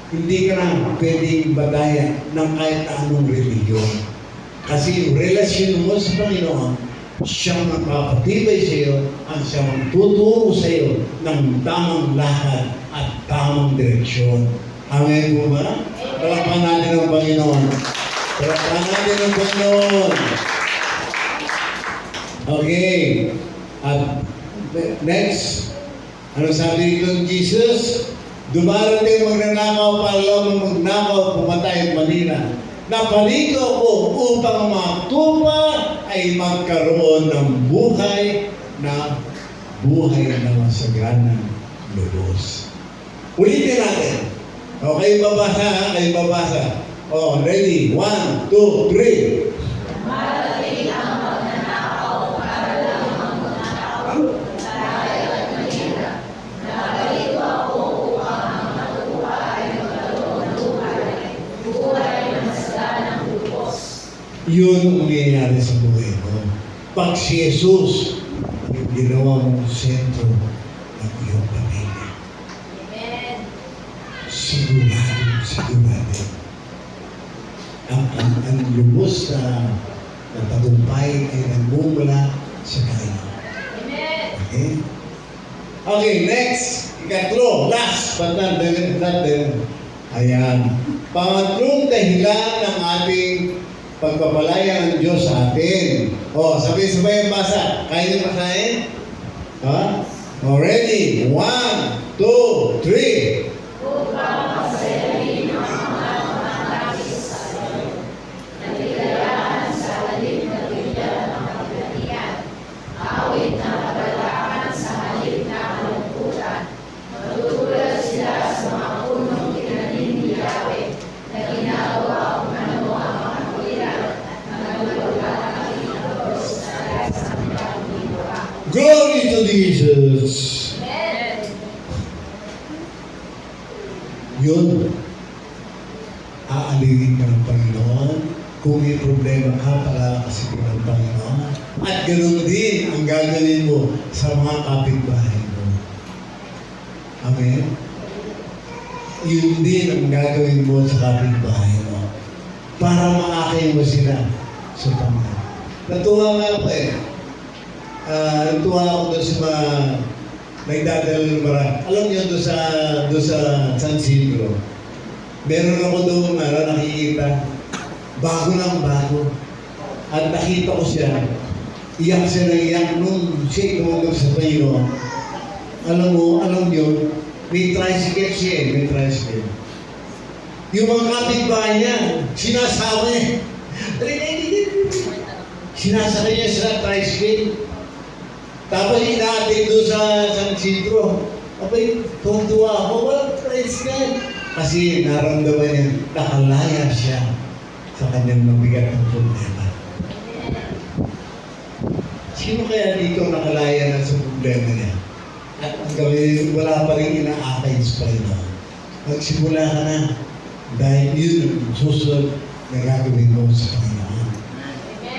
hindi ka na pwedeng badaya ng kahit anong religion. Kasi yung relasyon mo sa Panginoon, siyang magpapatibay sa iyo at siyang magtuturo sa iyo ng tamang lakad at tamang direksyon. Amen po ba? Palakpan natin ang Panginoon. Palakpan natin ang Panginoon. Okay. At next, ano sabi dito ng Jesus? Dumarating magnanakaw para lamang magnakaw, pumatay at manira. Napalito ako upang ang mga tupa ay magkaroon ng buhay na masagana lubos. Ulitin natin. Okay, babasa ha? Kayo babasa. Oh, ready? 1, 2, 3. Marating ang magnanakaw para lamang magnanakaw, patay at manira. Napalito ako upang ang matupa ay magkaroon ng buhay na masaganang lubos. Yun ang nangyayari sa buhay mo. Pag si Jesus ang ginawa mong sentro ng iyong pamilya, Amen. sigurado. Ang lubos na tagumpay ay nagmumula sa Panginoon. Amen. Okay? Okay, next. Ikatlo, last but not the ayan. Pangatlong dahilan ng ating pagpapalaya ng Diyos sa atin. O, sabay-sabay ang basa. Kaya niyo basahin? Ha? O, ready? 1, 2, 3. Upang masayahin ang mga tumatagis sa iyo, naligayahan sa halip na bigyan ng kapighatian, awit na kagalakan sa halip na kalungkutan, matutulad sila sa mga punong tinanim ni Yahweh, na ginagawa kung ano ang mga kuliran, na nagagawa ng Panginoon sa lahat sa kanilang ginawa. Glory to Jesus! Amen. Yun, aalingin ka ng Panginoon. Kung may problema ka, palakasin ka ng Panginoon. At ganoon din ang gagawin mo sa mga kapitbahay mo. Amen? Yun din ang gagawin mo sa kapitbahay mo. Para maakay mo sila sa Panginoon. Natuwa nga ako natuwa ako doon sa mga nagdadala ng marami. Alam niyo doon sa San Isidro, meron ako doon nakikita, bago ng bago. At nakita ko siya, iyak siya ng iyak nung siya tumugod sa Panginoon. Alam niyo, may tricycle siya may tricycle. Yung mga kapitbahay niya, sinasabi. Sinasakay niya sa tricycle. Tapos inaatid doon sa San Isidro. Abay, tuwa ako, walang tricycle. Kasi naramdaman niya, nakalaya siya sa kanyang mabigat ng problema. Sino kaya dito nakalaya na sa problema niya? At ang gawin, wala pa rin inaakay sa Panginoon. Magsimula ka na dahil yun ang susunod na gagawin mo sa Panginoon.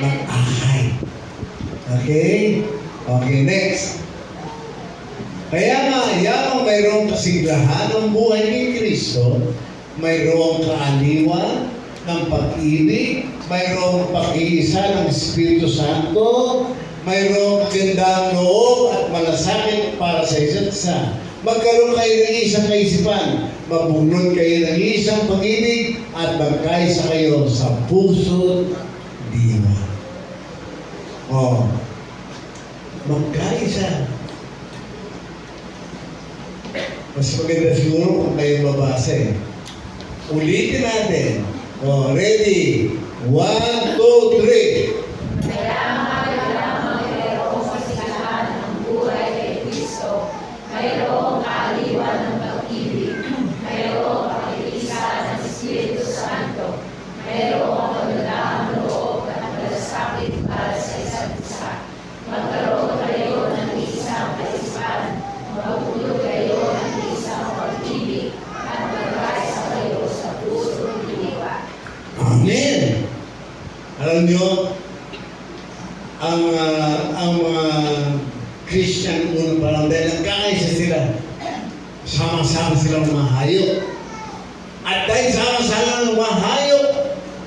Mag-akay. Okay? Okay, next. Kaya nga, yamang mayroong kasiglahan ng buhay ni Kristo, mayroong kaaliwan ng pag-ibig, mayroong pag-iisa ng Espiritu Santo, mayroong magandang loob at malasakit para sa isa't isa. Magkaroon kayo ng isang kaisipan, mabunod kayo ng isang pag-ibig, at magkaisa kayo sa puso diwa. Oh, magkaisa Mas maganda siguro kung kayo babasa eh. Ulitin natin. O, ready? 1, 2, 3. Kailangan lamang mayroong kasiyahan ng buhay kay Kristo. Mayroong kaaliwan ng pag-ibig. Mayroong pakikisa ng Espiritu Santo. Mayroong kagandahang loob at malasakit para sa isa't isa. Magkaroon kayo ng isang kaisipan. Magulog kayo ng isang pag-ibig at magkaisa kayo sa puso't diwa. Amen! Alam nyo, ang mga Christian noon pa lang dahil nagkakaisa sila. Sama-sama silang mga hayop. At dahil sama-sama ng mga hayop,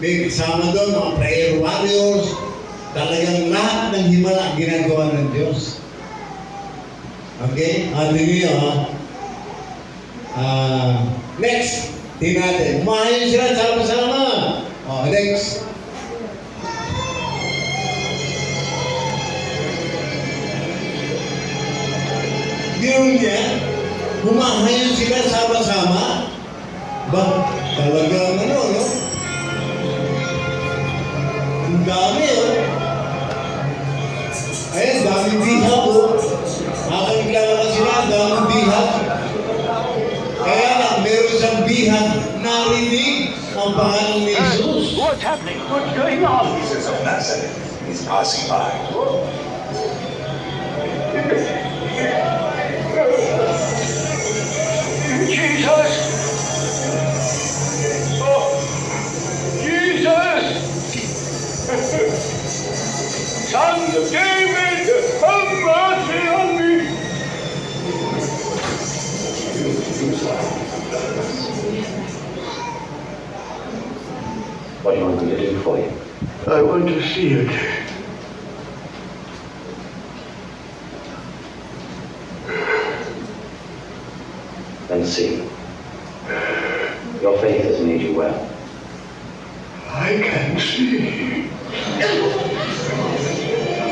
may kasama doon mga prayer warriors. Talagang lahat ng himala ginagawa ng Diyos. Okay? Tingnan nyo ha. Next, tingnan natin. Mahayop sila sama-sama. Next. Ganoon niya, humahayon sila sama-sama. Ba, talagang ano, no? Ang dami, oh. Ayan, daming bihag, oh. Habang naglalakad sila, daming bihag. Kaya lang, meron siyang bihag, narinig ang pangalan ni Jesus. What's happening? What's going on? Jesus of Nazareth is passing by. Jesus! Oh, Jesus! Son of David, have mercy on me! What do you want me to do for you? I want to see it. Then see. Your faith has made you well. I can see.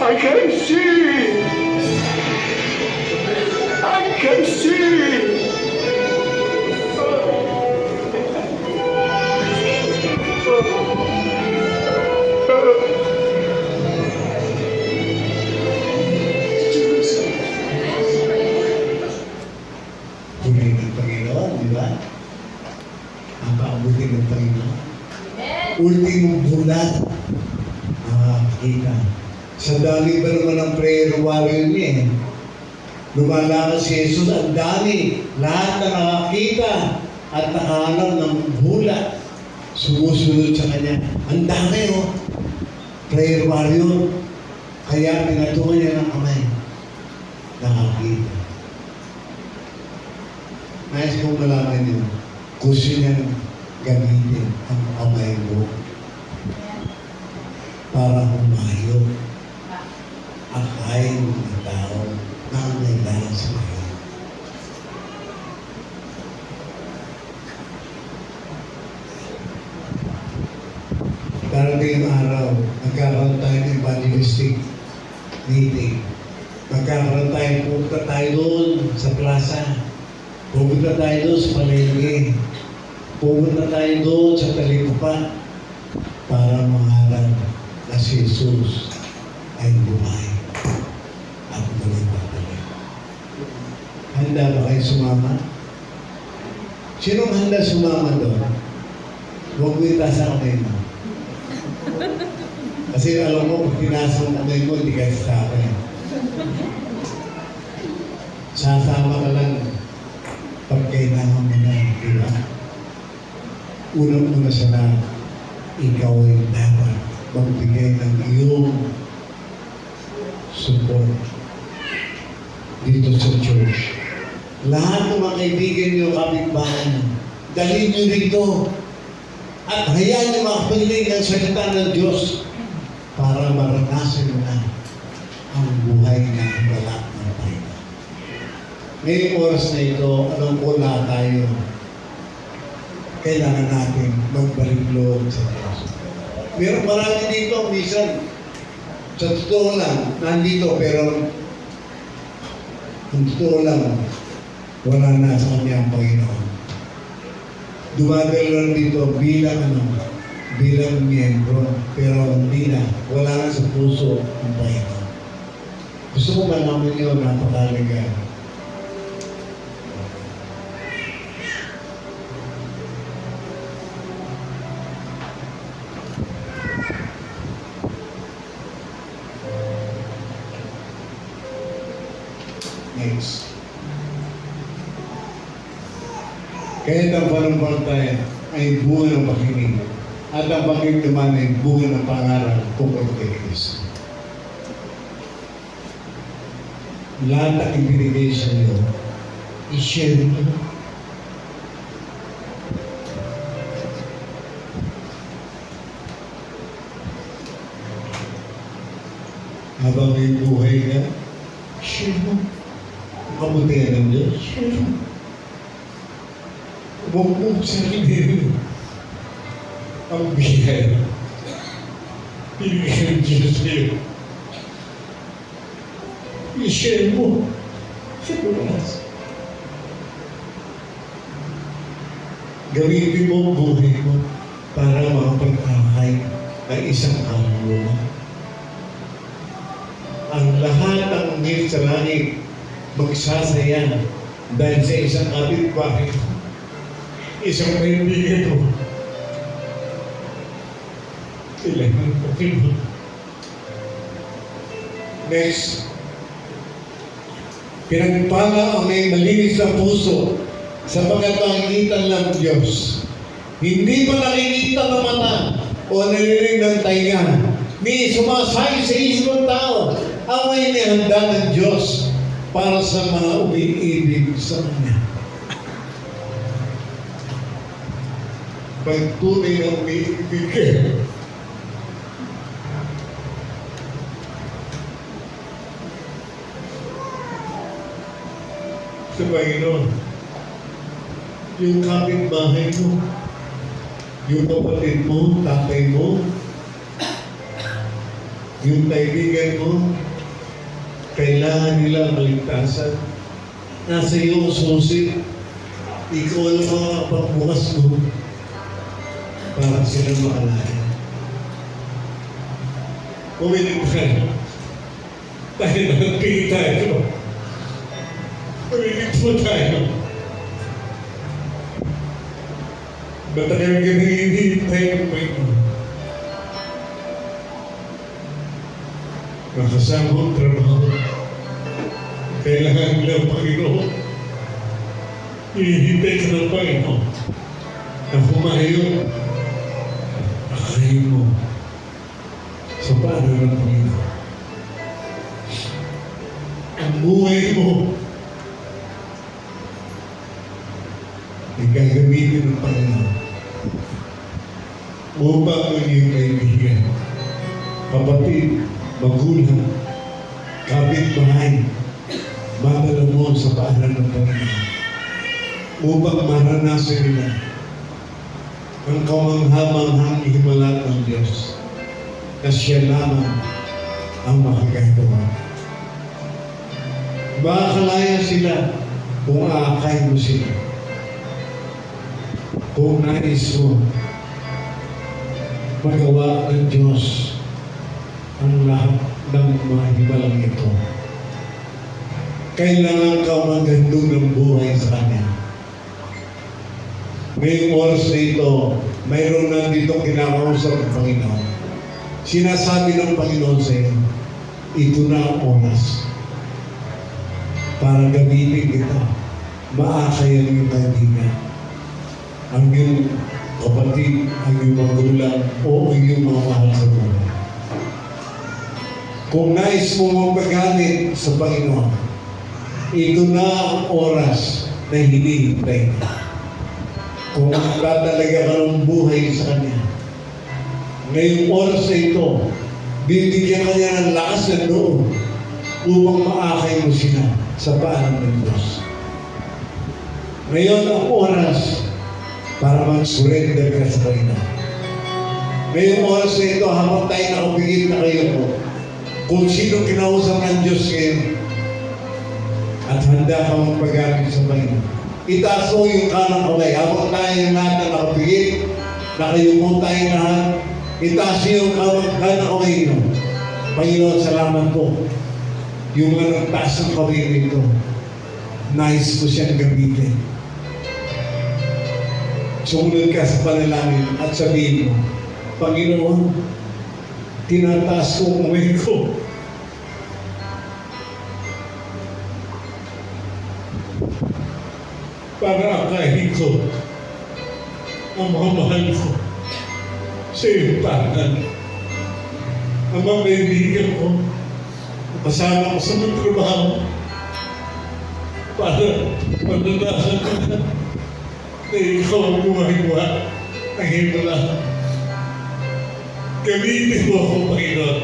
I can see. I can see. Puri ng Panginoon, di ba? Ang paabuti ng Panginoon. Ultimong bulat. Kita. Sa dami ba naman ang prayer warrior niya eh. Lumalakas si Jesus, ang dami. Lahat na nakakita at nakahanap ng bulat. Sumusunod sa kanya. Ang dami oh. Prayer warrior. Kaya pinatungan niya ng kamay. Nakakita. Nais kong malaman niyo, gusto niyang gamitin ang kamay mo para humayo at kain ng tao na nangailangan sa kayo. Darating ang araw, magkakaroon tayo ng evangelistic meeting. Magkakaroon tayo, pupunta tayo doon sa plaza. Pupunta tayo doon sa palengke. Pupunta tayo doon sa talikupa para mangarap na si Jesus ay buhay at muling babalik. Handa ba kayo sumama? Sinong handa sumama doon? Huwag mo itaas ang kamay mo. Kasi alam mo, pag pinasa ang kamay mo, hindi ka sa akin. Sasama ka lang pag kailangan mo na, di ba? Unang-una sa lahat, ikaw ay dapat magbigay ng iyong support dito sa church. Lahat ng mga kaibigan niyo, kapitbahay niyo, dalhin niyo rito at hayaan niyo makapiling ang salita ng Diyos para maranasan na ang buhay na wala ng tayo. Ngayong oras na ito, alam ko na tayo, kailangan natin magbalik loob sa Diyos. Meron marami dito, minsan, sa totoo lang, nandito, pero ang totoo lang, wala na sa kanya ang Panginoon. Dumadal lang dito bilang miyembro, pero hindi na, wala na sa puso ang Panginoon. Gusto ko malaman niyo, napakalaga. Next. Kaya ang pananampalataya ay bunga ng pakinig. At ang pakinig naman ay bunga ng pangaral tungkol kay Kristo. Lahat ng ibinigay sa iyo, i-share mo. Habang may buhay ka, share mo. Kabutihan ng Diyos, share mo. Huwag mong sabihin ang biyaya. Pinigyan ng Diyos sa'yo. I-share mo sa punas. Gamitin mo ang buhay mo para makapag-akay ng isang kaluluwa. Ang lahat ng ngil sa langit magsasaya dahil sa isang kapitbahay, isang kaibigan mo. Kailangan mo kayo. Next. Pinagpala ang may malinis na puso sapagkat makikita ng Diyos. Hindi pa nakikita ng mata o narinig ng tainga, ni sumasayo sa isip ng tao ang may nihanda ng Diyos para sa mga umiibig sa Kanya. Pag tunay na umiibig ka, sa Panginoon, yung kapitbahay mo, yung kapatid mo, tatay mo, yung kaibigan mo, kailangan nila maligtasan. Nasa iyo ang susi. Ikaw ang mga pagbukas mo para sila makalaya. Uminig ka. Tayo na nagpili tayo. Uminig po tayo. Matagal ka nang hinihintay ng Panginoon. Makasama ang trabaho. Kailangan nila ang Panginoon. Hinihintay ka ng Panginoon na humayo. Akayin mo sa paano ng Panginoon. Ang buhay mo ay gagamitin ng Panginoon upang ang iyong kaibigan, kapatid, magulang, kapitbahay, madala mo sa paanan ng Panginoon upang maranasan nila ang kamangha-manghang himala ng Diyos na siya lamang ang makagagawa. Makakalaya sila kung aakay mo sila. Kung nais mo magawa ng Diyos ang lahat ng mga himalang ito, kailangan ka magandong ng buhay sa Kanya. Ngayong oras na ito, mayroon na dito kinakausap ng Panginoon. Sinasabi ng Panginoon sa iyo, ito na ang oras para gamitin kita. Maakayan yung kaibigan, ang iyong kapatid, ang iyong magulang, o ang iyong mga mahal sa buhay. Kung nais mo magpagamit sa Panginoon, ito na ang oras na hinihintay ka. Kung tatalaga ka ng buhay sa Kanya, ngayong oras na ito, bibigyan ka niya ng lakas ng loob upang maakay mo sila sa paanan ng Diyos. Ngayon ang oras para mag-surrender ka sa Panginoon. Ngayong oras na ito, habang tayo nakapigil na kayo po, kung sino kinausap ng Diyos ngayon, at handa ka magpagamit sa Panginoon. Itaas mo yung kanang kamay. Habang tayo lahat na nakapigit, nakayumo tayo lahat, itaas yung kanang kamay nyo. Panginoon, salamat po. Yung mga nagtaas ng kamay nito, nais ko siyang gamitin. Sumunod ka sa panalangin at sabihin mo, Panginoon, tinataas ko ang kamay ko. Para akahin ko ang mga mahal ko sa iyong tahanan. Ang mga kaibigan ko, kasama ko sa mga trabaho para pananasan ko na ikaw ang gumawa ng himala. Gamitin mo ako, Panginoon,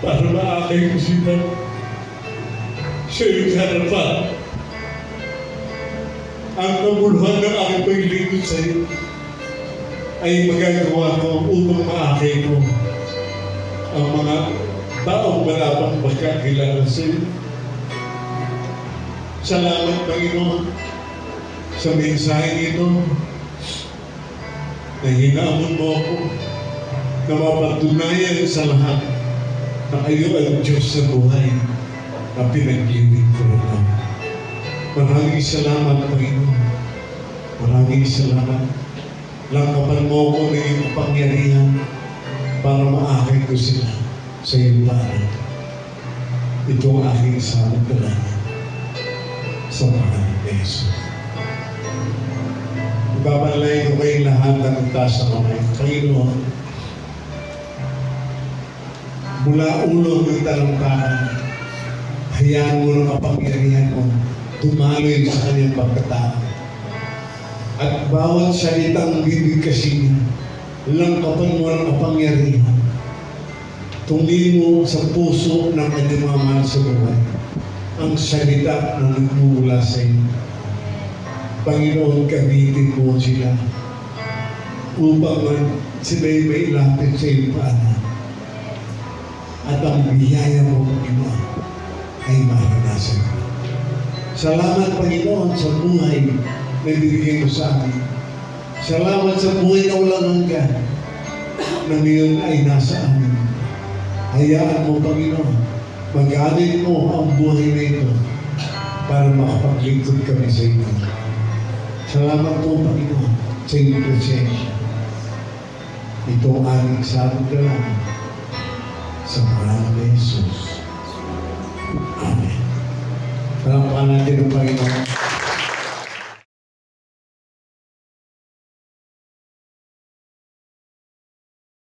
para maakay ko sila sa iyong harapan. Ang kabuluhan ng aking paglingkod sa iyo ay magagawa ko upang maakay ko ang mga taong malapang magkakilala sa iyo. Salamat, Panginoon, sa mensahe ito na hinamon mo ako na mapatunayan sa lahat na kayo ang Diyos sa buhay na pinagliwin ko lang. Maraming salamat, Panginoon. Maraming salamat. Langkapan mo ko ng iyong kapangyarihan para maakay ko sila sa iyong bahay. Ito ang aking samang dalangin sa pangalan ni Jesus. Ibabalay ko kayong lahat ng taas sa kamay. Panginoon, mula ulo ng talampakan, hayaan mo ng kapangyarihan mo tumaloy sa kanyang pagkatao. At bawat salitang bibig kasi niya, langkapan mo ng kapangyarihan. Tungin mo sa puso ng kanyang mga mahal sa buhay ang salita na nagmumula sa iyo. Panginoon, gamitin mo sila upang sila'y may ilapit sa iyong paanan. At ang biyaya mo, Panginoon, ay maranasan ko. Salamat, Panginoon, sa buhay na binigay mo sa amin. Salamat sa buhay na walang hanggan na ngayon ay nasa amin. Hayaan mo, Panginoon, magamit mo ang buhay na ito para makapaglingkod kami sa inyo. Salamat po, Panginoon, sa inyong presensya. Ito ang aming sabog dalangin sa pangalan ni Jesus. Amen. Palakpakan natin ang Panginoon.